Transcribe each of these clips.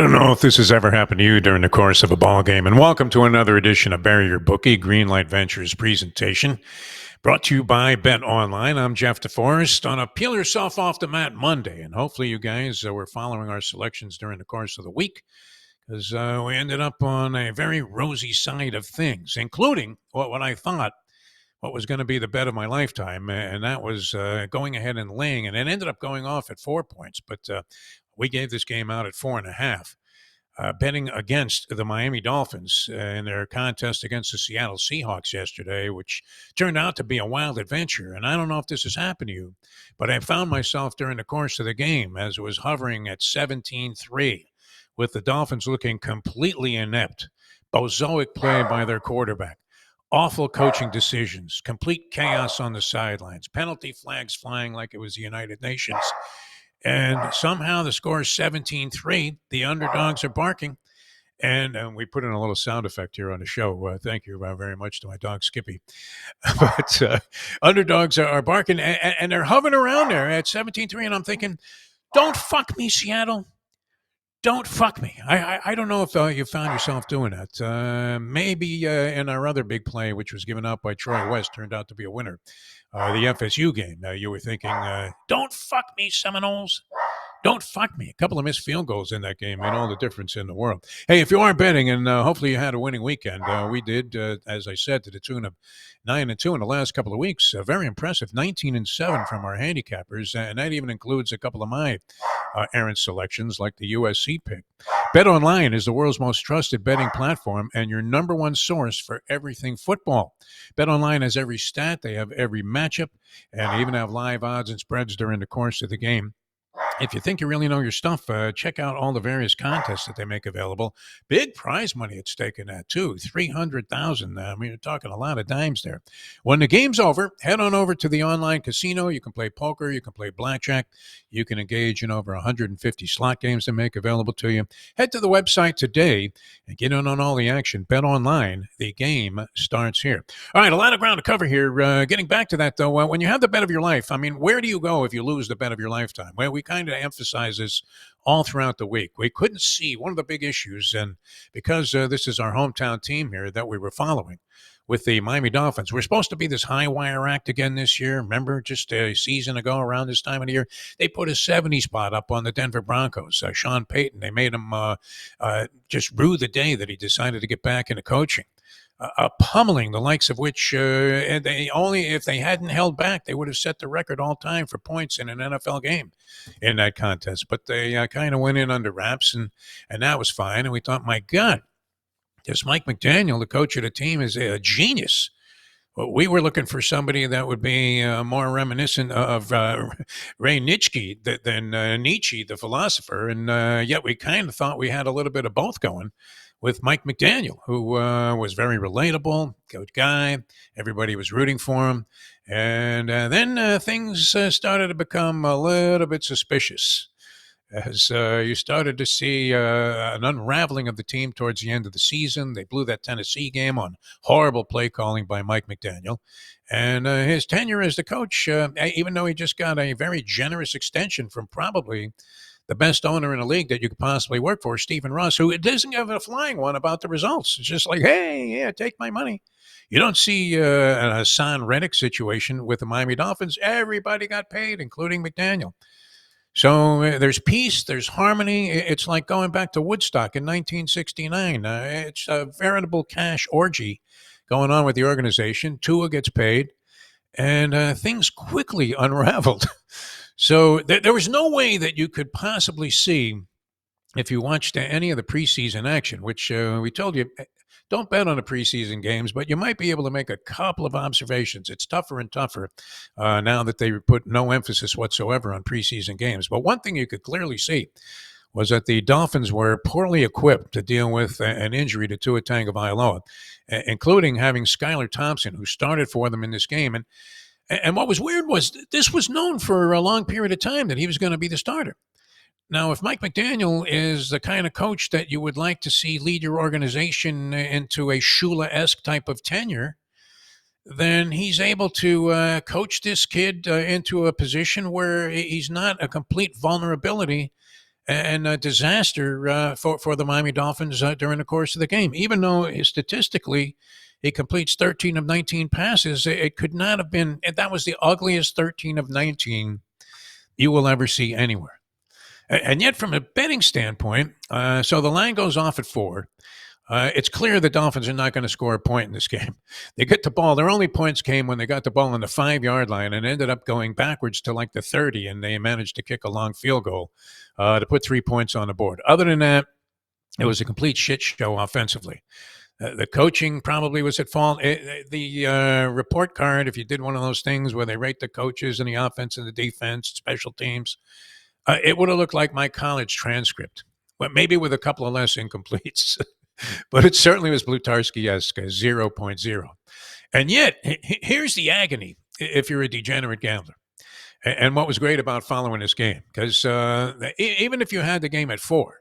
don't know if this has ever happened to you during the course of a ball game, and welcome to another edition of Bury Your Bookie Greenlight Ventures presentation, brought to you by Bet Online. I'm Jeff Deforrest on a Peel Yourself Off the Mat Monday, and hopefully you guys were following our selections during the course of the week, because we ended up on a very rosy side of things, including what I thought what was going to be the bet of my lifetime, and that was going ahead and laying, and it ended up going off at 4 points, but we gave this game out at 4.5. Betting against the Miami Dolphins in their contest against the Seattle Seahawks yesterday, which turned out to be a wild adventure. And I don't know if this has happened to you, but I found myself during the course of the game as it was hovering at 17-3, with the Dolphins looking completely inept. Bozoic play by their quarterback. Awful coaching decisions, complete chaos on the sidelines, penalty flags flying like it was the United Nations. And somehow the score is 17-3. The underdogs are barking. And we put in a little sound effect here on the show. Thank you very much to my dog, Skippy. But underdogs are barking, and they're hovering around there at 17-3. And I'm thinking, don't fuck me, Seattle. Don't fuck me. I don't know if you found yourself doing that. Maybe in our other big play, which was given out by Troy West, turned out to be a winner. The FSU game. You were thinking, don't fuck me, Seminoles. Don't fuck me. A couple of missed field goals in that game made all the difference in the world. Hey, if you are betting, and hopefully you had a winning weekend, we did, as I said, to the tune of 9-2 in the last couple of weeks. Very impressive, 19-7 from our handicappers, and that even includes a couple of my errant selections, like the USC pick. Bet Online is the world's most trusted betting platform and your number one source for everything football. Bet Online has every stat, they have every matchup, and they even have live odds and spreads during the course of the game. If you think you really know your stuff, check out all the various contests that they make available. Big prize money at stake in that, too. $300,000. I mean, you're talking a lot of dimes there. When the game's over, head on over to the online casino. You can play poker. You can play blackjack. You can engage in over 150 slot games they make available to you. Head to the website today and get in on all the action. Bet Online. The game starts here. All right, a lot of ground to cover here. Getting back to that, though, when you have the bet of your life, I mean, where do you go if you lose the bet of your lifetime? Well, we kind of emphasize this all throughout the week. We couldn't see one of the big issues, and because this is our hometown team here that we were following with the Miami Dolphins. We're supposed to be this high wire act again this year. Remember, just a season ago around this time of the year, they put a 70 spot up on the Denver Broncos. Sean Payton, they made him just rue the day that he decided to get back into coaching. Pummeling, the likes of which they only, if they hadn't held back, they would have set the record all time for points in an NFL game in that contest. But they kind of went in under wraps, and that was fine. And we thought, my God, this Mike McDaniel, the coach of the team, is a genius. Well, we were looking for somebody that would be more reminiscent of Ray Nitschke than Nietzsche, the philosopher. And yet we kind of thought we had a little bit of both going with Mike McDaniel, who was very relatable, good guy. Everybody was rooting for him. And then things started to become a little bit suspicious as you started to see an unraveling of the team towards the end of the season. They blew that Tennessee game on horrible play calling by Mike McDaniel. And his tenure as the coach, even though he just got a very generous extension from probably the best owner in the league that you could possibly work for, Stephen Ross, who doesn't give a flying one about the results. It's just like, hey, yeah, take my money. You don't see a Hassan Reddick situation with the Miami Dolphins. Everybody got paid, including McDaniel. So there's peace, there's harmony. It's like going back to Woodstock in 1969. It's a veritable cash orgy going on with the organization. Tua gets paid, and things quickly unraveled. So there was no way that you could possibly see, if you watched any of the preseason action, which we told you, don't bet on the preseason games, but you might be able to make a couple of observations. It's tougher and tougher now that they put no emphasis whatsoever on preseason games. But one thing you could clearly see was that the Dolphins were poorly equipped to deal with an injury to Tua Tagovailoa, including having Skylar Thompson, who started for them in this game. And what was weird was this was known for a long period of time that he was going to be the starter. Now, if Mike McDaniel is the kind of coach that you would like to see lead your organization into a Shula-esque type of tenure, then he's able to coach this kid into a position where he's not a complete vulnerability and a disaster for the Miami Dolphins during the course of the game. Even though statistically he completes 13 of 19 passes, it could not have been. That was the ugliest 13 of 19 you will ever see anywhere. And yet, from a betting standpoint, so the line goes off at 4. It's clear the Dolphins are not going to score a point in this game. They get the ball. Their only points came when they got the ball on the 5-yard line and ended up going backwards to like the 30, and they managed to kick a long field goal to put 3 points on the board. Other than that, it was a complete shit show offensively. The coaching probably was at fault. The report card, if you did one of those things where they rate the coaches and the offense and the defense, special teams, it would have looked like my college transcript, but maybe with a couple of less incompletes. But it certainly was Blutarski-esque, 0.0. And yet, here's the agony if you're a degenerate gambler. And what was great about following this game, because even if you had the game at 4,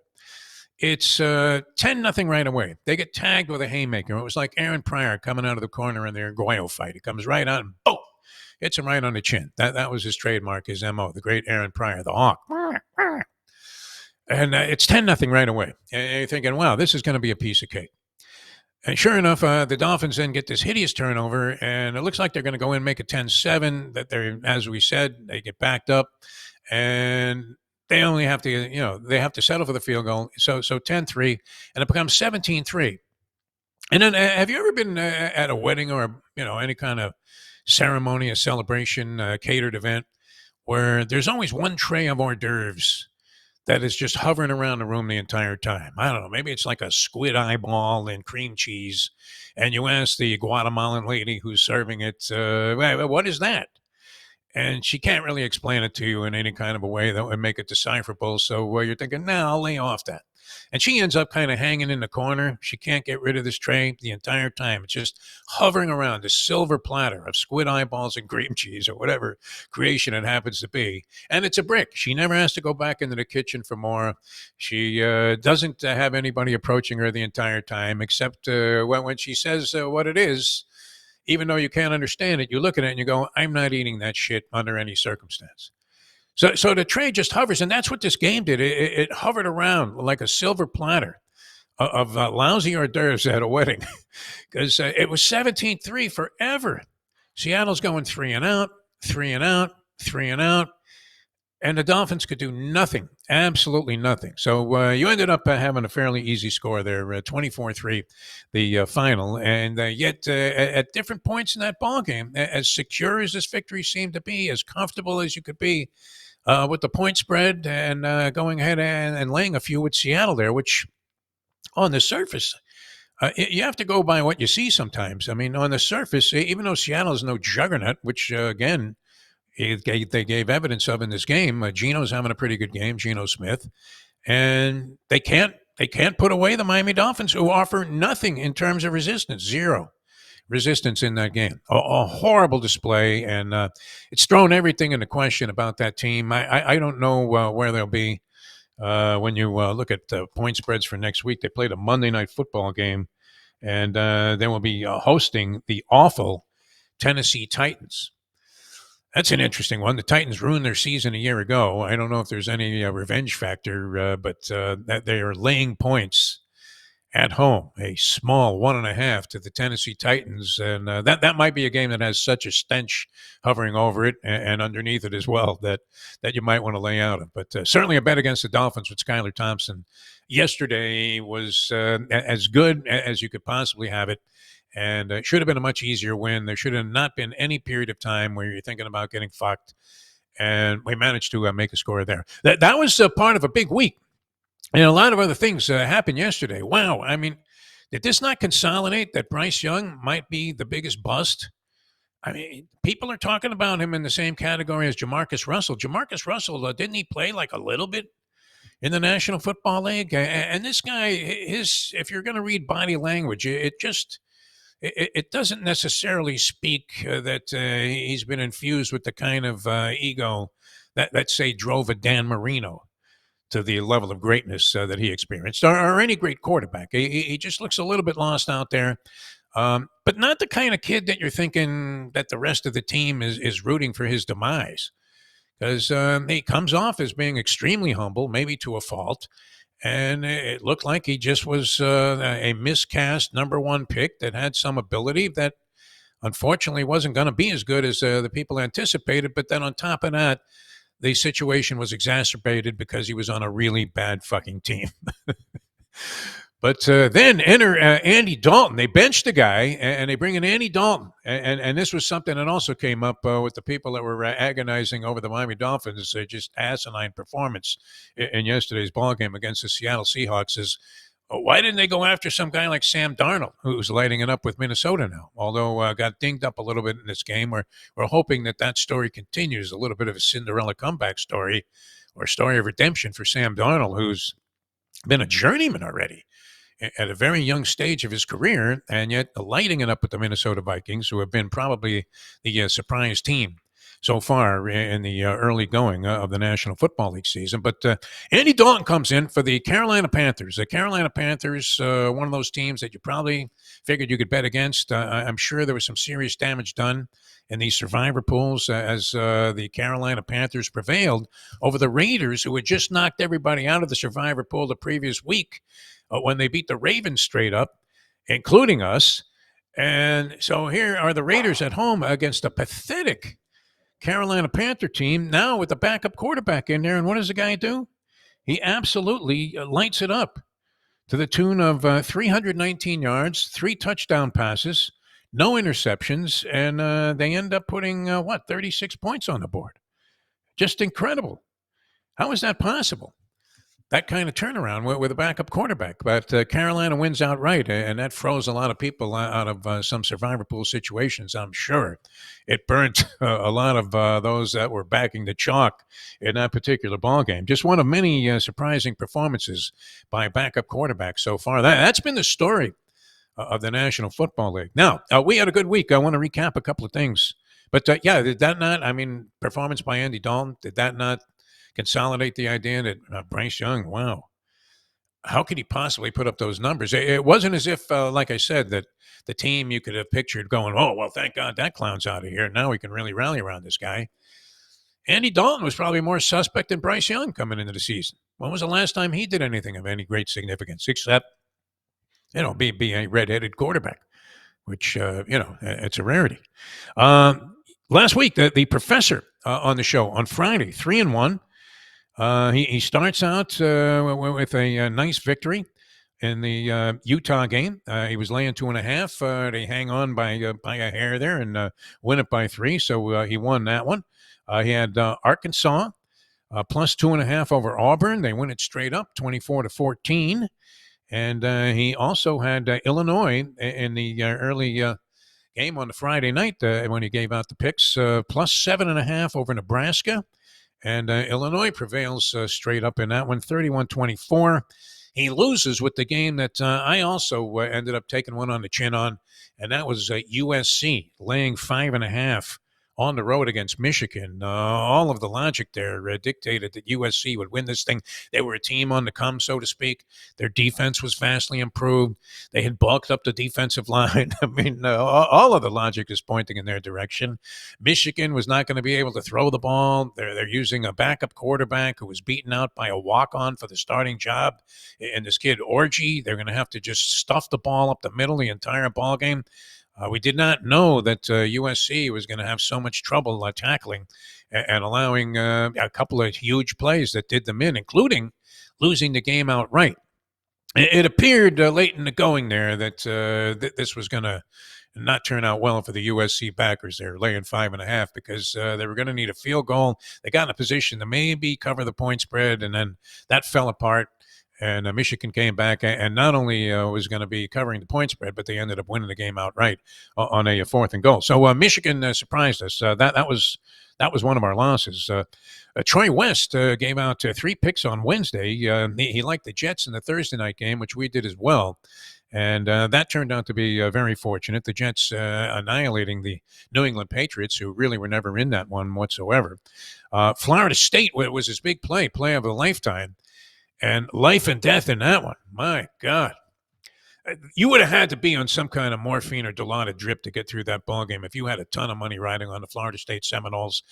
it's 10-0 right away. They get tagged with a haymaker. It was like Aaron Pryor coming out of the corner in their Goyo fight. He comes right out and boom, hits him right on the chin. That was his trademark, his MO, the great Aaron Pryor, the Hawk. And it's 10-0 right away. And you're thinking, wow, this is going to be a piece of cake. And sure enough, the Dolphins then get this hideous turnover, and it looks like they're going to go in and make it 10-7. That they're, as we said, they get backed up, and they only have to, they have to settle for the field goal. So 10-3, and it becomes 17-3. And then, have you ever been at a wedding or any kind of ceremony, a celebration, catered event, where there's always one tray of hors d'oeuvres that is just hovering around the room the entire time? I don't know. Maybe it's like a squid eyeball and cream cheese. And you ask the Guatemalan lady who's serving it, what is that? And she can't really explain it to you in any kind of a way that would make it decipherable. So you're thinking, nah, I'll lay off that. And she ends up kind of hanging in the corner. She can't get rid of this tray the entire time. It's just hovering around this silver platter of squid eyeballs and cream cheese or whatever creation it happens to be. And it's a brick. She never has to go back into the kitchen for more. She doesn't have anybody approaching her the entire time, except when she says what it is. Even though you can't understand it, you look at it and you go, I'm not eating that shit under any circumstance. So the tray just hovers, and that's what this game did. It hovered around like a silver platter of lousy hors d'oeuvres at a wedding, because it was 17-3 forever. Seattle's going 3 and out, 3 and out, 3 and out, and the Dolphins could do nothing, absolutely nothing. So you ended up having a fairly easy score there, 24-3, the final. And yet at different points in that ballgame, as secure as this victory seemed to be, as comfortable as you could be, with the point spread and going ahead and laying a few with Seattle there, which on the surface, you have to go by what you see sometimes. I mean, on the surface, even though Seattle is no juggernaut, which, again, they gave evidence of in this game, Geno's having a pretty good game, Geno Smith, and they can't put away the Miami Dolphins, who offer nothing in terms of resistance, zero resistance in that game. A horrible display, and it's thrown everything into question about that team. I don't know where they'll be when you look at point spreads for next week. They played a Monday night football game, and they will be hosting the awful Tennessee Titans. That's an interesting one. The Titans ruined their season a year ago. I don't know if there's any revenge factor, but that they are laying points at home, a small 1.5 to the Tennessee Titans. And that might be a game that has such a stench hovering over it and underneath it as well that you might want to lay out of. But certainly a bet against the Dolphins with Skylar Thompson yesterday was as good as you could possibly have it. And it should have been a much easier win. There should have not been any period of time where you're thinking about getting fucked. And we managed to make a score there. That was part of a big week. And a lot of other things happened yesterday. Wow. I mean, did this not consolidate that Bryce Young might be the biggest bust? I mean, people are talking about him in the same category as Jamarcus Russell. Jamarcus Russell, didn't he play like a little bit in the National Football League? And this guy, if you're going to read body language, it doesn't necessarily speak that he's been infused with the kind of ego that say, drove a Dan Marino to the level of greatness that he experienced, or any great quarterback. He just looks a little bit lost out there, but not the kind of kid that you're thinking that the rest of the team is rooting for his demise. because he comes off as being extremely humble, maybe to a fault. And it looked like he just was a miscast number one pick that had some ability that unfortunately wasn't going to be as good as the people anticipated. But then on top of that, the situation was exacerbated because he was on a really bad fucking team. But then enter Andy Dalton. They benched the guy, and they bring in Andy Dalton. And this was something that also came up with the people that were agonizing over the Miami Dolphins' just asinine performance in yesterday's ballgame against the Seattle Seahawks. Is why didn't they go after some guy like Sam Darnold, who's lighting it up with Minnesota now? Although got dinged up a little bit in this game. We're hoping that story continues, a little bit of a Cinderella comeback story or story of redemption for Sam Darnold, who's been a journeyman already at a very young stage of his career, and yet lighting it up with the Minnesota Vikings, who have been probably the surprise team so far in the early going of the National Football League season. But Andy Dalton comes in for the Carolina Panthers. The Carolina Panthers, one of those teams that you probably figured you could bet against. I'm sure there was some serious damage done in these survivor pools as the Carolina Panthers prevailed over the Raiders, who had just knocked everybody out of the survivor pool the previous week when they beat the Ravens straight up, including us. And so here are the Raiders at home against a pathetic Carolina Panther team, now with the backup quarterback in there. And what does the guy do? He absolutely lights it up to the tune of 319 yards, 3 touchdown passes, no interceptions, and they end up putting, 36 points on the board. Just incredible. How is that possible? That kind of turnaround with a backup quarterback. But Carolina wins outright, and that froze a lot of people out of some survivor pool situations, I'm sure. It burnt a lot of those that were backing the chalk in that particular ballgame. Just one of many surprising performances by a backup quarterback so far. That's been the story of the National Football League. Now, we had a good week. I want to recap a couple of things. But, did that not, performance by Andy Dalton, did that not consolidate the idea that Bryce Young, wow, how could he possibly put up those numbers? It wasn't as if, like I said, that the team you could have pictured going, oh, well, thank God that clown's out of here. Now we can really rally around this guy. Andy Dalton was probably more suspect than Bryce Young coming into the season. When was the last time he did anything of any great significance, except, be a redheaded quarterback, which, it's a rarity. Last week, the professor on the show on Friday, 3-1. He starts out with a nice victory in the Utah game. He was laying 2.5. They hang on by a hair there and win it by 3. So he won that one. He had Arkansas plus 2.5 over Auburn. They win it straight up, 24-14. And he also had Illinois in the early game on the Friday night when he gave out the picks, plus 7.5 over Nebraska. And Illinois prevails straight up in that one, 31-24. He loses with the game that I also ended up taking one on the chin on, and that was USC laying 5.5 on the road against Michigan. All of the logic there dictated that USC would win this thing. They were a team on the come, so to speak. Their defense was vastly improved. They had bulked up the defensive line. All of the logic is pointing in their direction. Michigan was not going to be able to throw the ball. They're using a backup quarterback who was beaten out by a walk-on for the starting job. And this kid, Orgy, they're going to have to just stuff the ball up the middle the entire ball game. We did not know that USC was going to have so much trouble tackling and allowing a couple of huge plays that did them in, including losing the game outright. It appeared late in the going there that this was going to not turn out well for the USC backers. They're laying 5.5 because they were going to need a field goal. They got in a position to maybe cover the point spread, and then that fell apart. And Michigan came back and not only was going to be covering the point spread, but they ended up winning the game outright on a 4th and goal. So Michigan surprised us. That was one of our losses. Troy West gave out 3 picks on Wednesday. He liked the Jets in the Thursday night game, which we did as well. And that turned out to be very fortunate. The Jets annihilating the New England Patriots, who really were never in that one whatsoever. Florida State was his big play of a lifetime. And life and death in that one. My God. you would have had to be on some kind of morphine or Dilaudid drip to get through that ball game if you had a ton of money riding on the Florida State Seminoles.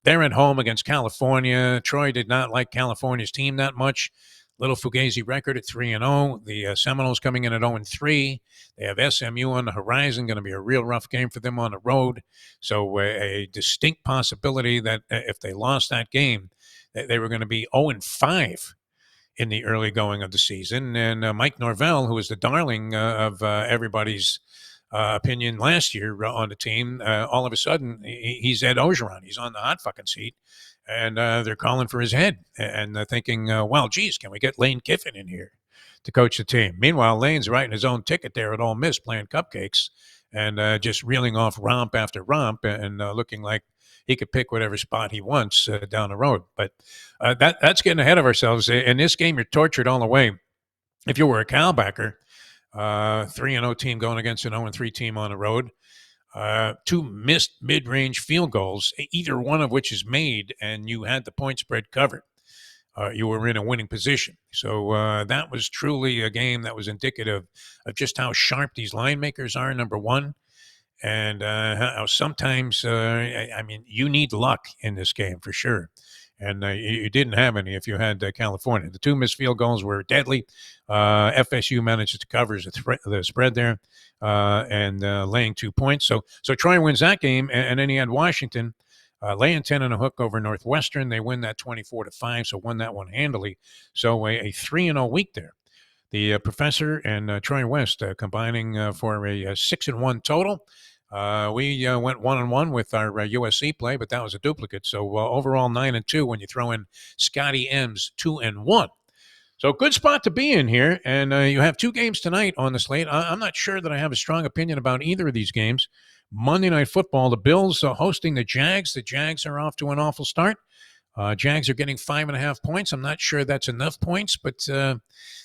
They're at home against California. Troy did not like California's team that much. Little Fugazi record at 3-0. The Seminoles coming in at 0-3. They have SMU on the horizon. Going to be a real rough game for them on the road. So a distinct possibility that if they lost that game, they were going to be 0-5 in the early going of the season. And Mike Norvell, who was the darling of everybody's opinion last year on the team, all of a sudden he's Ed Ogeron. He's on the hot fucking seat. And they're calling for his head. And they're thinking, well, geez, can we get Lane Kiffin in here to coach the team? Meanwhile, Lane's writing his own ticket there at Ole Miss playing cupcakes and just reeling off romp after romp and looking like he could pick whatever spot he wants down the road. But that's getting ahead of ourselves. In this game, you're tortured all the way. If you were a Calbacker, 3-0 team going against an 0-3 team on the road, two missed mid-range field goals, either one of which is made, and you had the point spread covered. You were in a winning position. So that was truly a game that was indicative of just how sharp these line makers are, number one, and how sometimes, I mean, you need luck in this game for sure. And you didn't have any if you had California. The two missed field goals were deadly. FSU managed to cover the spread there and laying 2 points. So Troy wins that game, and then he had Washington laying 10 and a hook over Northwestern. They win that 24-5, so won that one handily. So a 3-0 week there. The professor and Troy West combining for a 6-1 total. We went 1-1 with our USC play, but that was a duplicate. So overall 9-2 when you throw in Scotty M's 2-1. So good spot to be in here. And you have two games tonight on the slate. I'm not sure that I have a strong opinion about either of these games. Monday Night Football, the Bills hosting the Jags. The Jags are off to an awful start. Jags are getting 5.5 points. I'm not sure that's enough points, but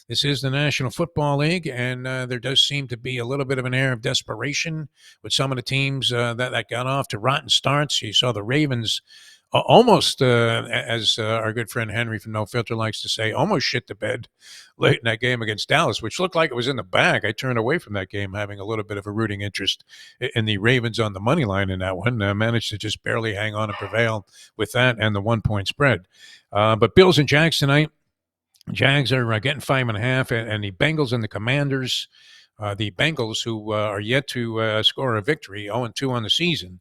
this is the National Football League, and there does seem to be a little bit of an air of desperation with some of the teams that got off to rotten starts. You saw the Ravens almost, as our good friend Henry from No Filter likes to say, almost shit the bed late in that game against Dallas, which looked like it was in the bag. I turned away from that game having a little bit of a rooting interest in the Ravens on the money line in that one. Managed to just barely hang on and prevail with that and the 1 point spread. But Bills and Jags tonight. Jags are getting 5.5, and the Bengals and the Commanders, the Bengals who are yet to score a victory, 0-2 on the season,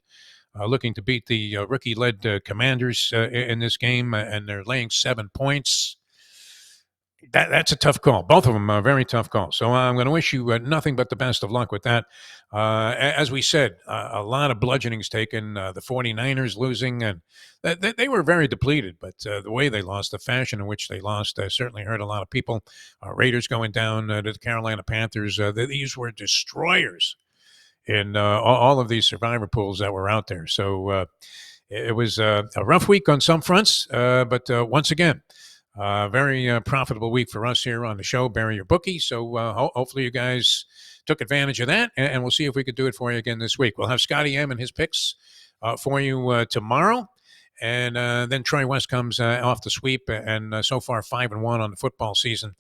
looking to beat the rookie-led Commanders in this game, and they're laying 7 points. That's a tough call. Both of them are very tough calls. So I'm going to wish you nothing but the best of luck with that. As we said, a lot of bludgeonings taken. The 49ers losing, and they were very depleted, but the way they lost, the fashion in which they lost, certainly hurt a lot of people. Raiders going down to the Carolina Panthers. These were destroyers in all of these survivor pools that were out there. So it was a rough week on some fronts, but once again, very profitable week for us here on the show, Bury Your Bookie. So hopefully you guys took advantage of that, and we'll see if we could do it for you again this week. We'll have Scotty M and his picks for you tomorrow. And then Troy West comes off the sweep, and so far 5-1 on the football season.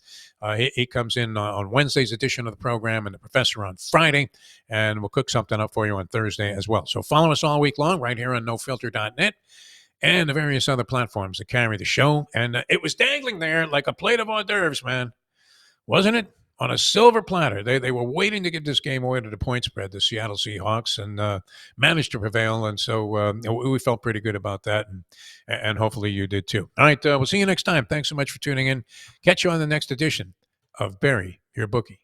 He comes in on Wednesday's edition of the program, and the professor on Friday, and we'll cook something up for you on Thursday as well. So follow us all week long right here on nofilter.net and the various other platforms that carry the show. And it was dangling there like a plate of hors d'oeuvres, man, wasn't it? On a silver platter. They were waiting to get this game away to the point spread, the Seattle Seahawks, and managed to prevail. And so we felt pretty good about that, and hopefully you did too. All right, we'll see you next time. Thanks so much for tuning in. Catch you on the next edition of Bury Your Bookie.